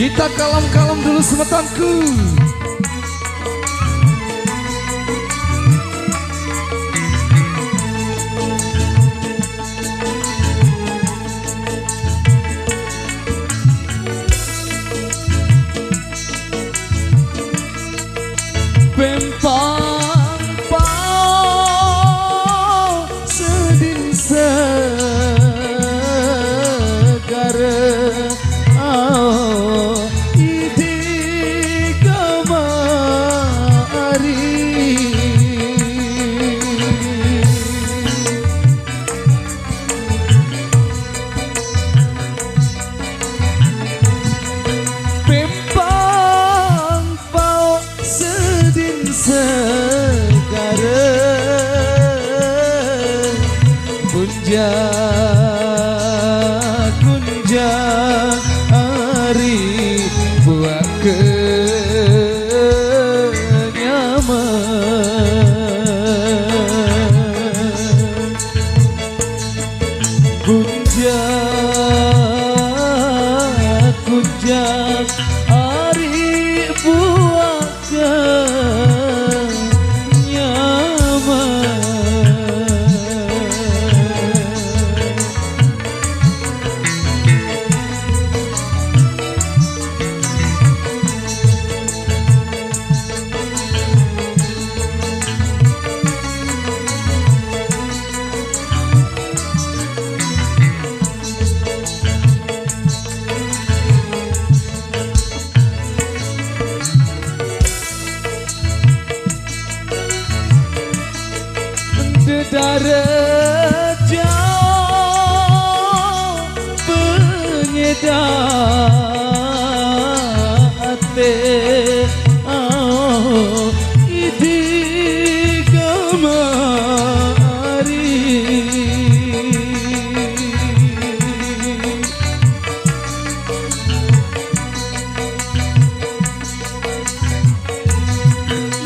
Kita kalem-kalem dulu semetanku. Pempang pau sedin segara idi kamari pempang pau sedin segara kunja kunja hari buat kenyaman kunja kunja hari buat Dedara jauh penyedate idi kamari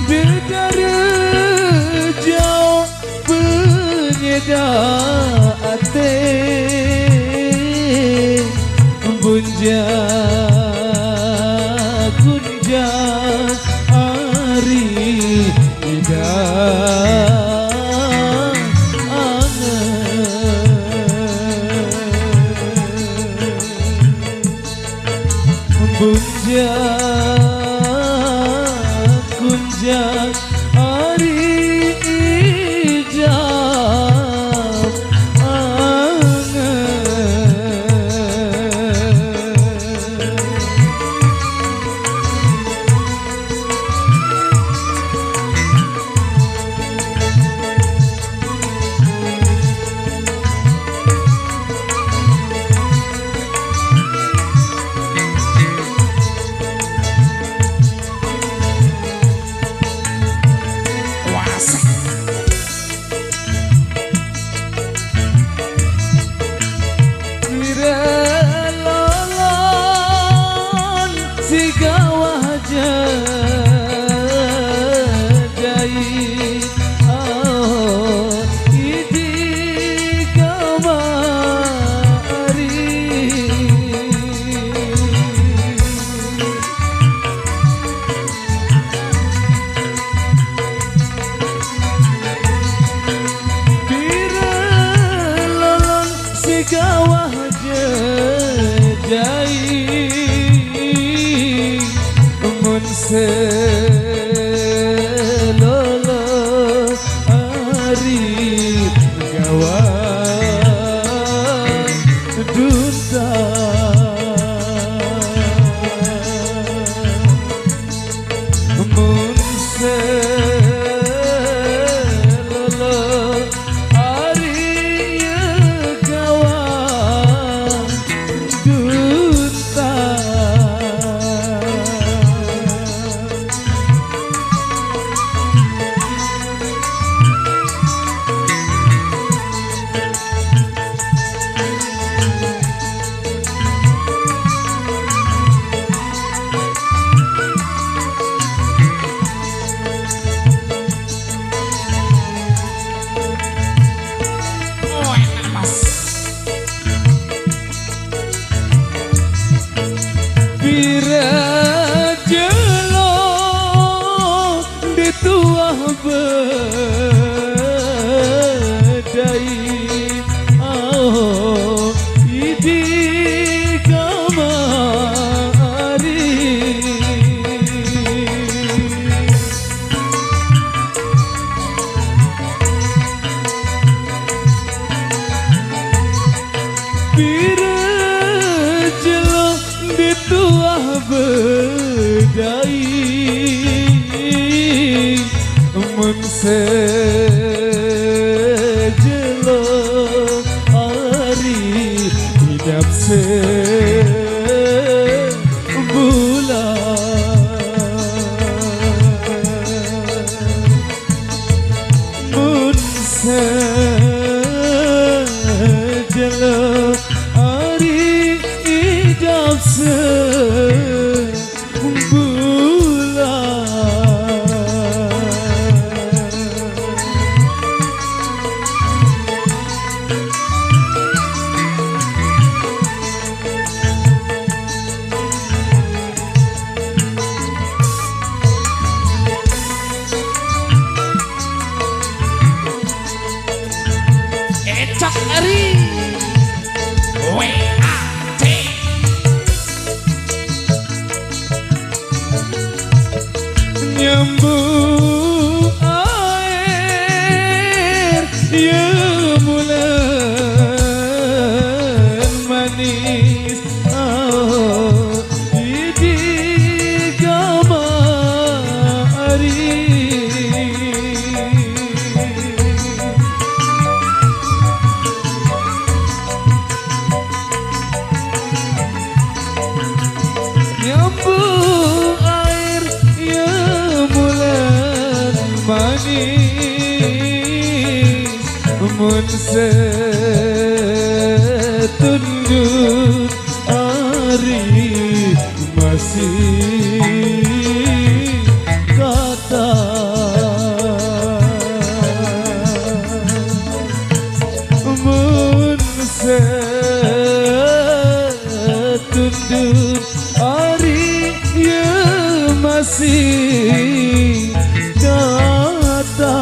Dedara jauh penyedate bunja kunja hari hidang angan bunja kunja hari hidang Kawah jejai mun selolo bedai oh idi kamari birejelo dituah bedai mun sejelo hari hidup sebulan mun sejelo hari hidup sebulan Ecok Eri WAT nyambung air ya bulan manis oh idi kamari nyambung air ya bulan manis mun setunduk hari masih kata mun setunduk hari ya masih kata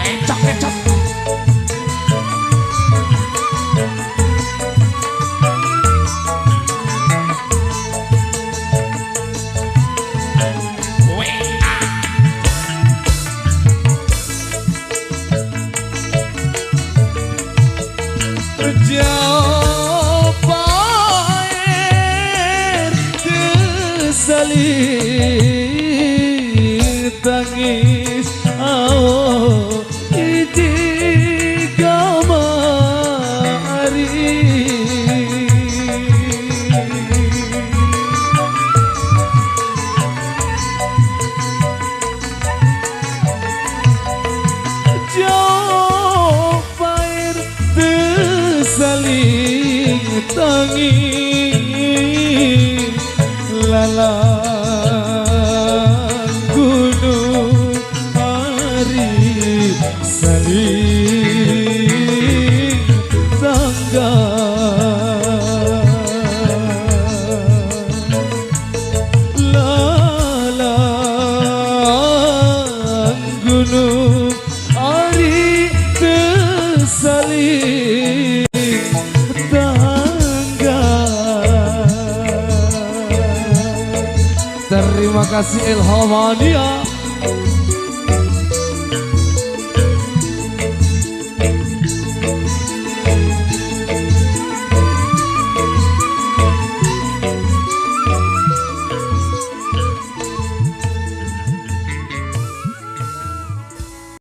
Ecok jauh air kesaling tangis oh idi kamari jauh air saling tangis lalang gunung hari saling tangga lalang gunung hari saling terima kasih Ilhamania.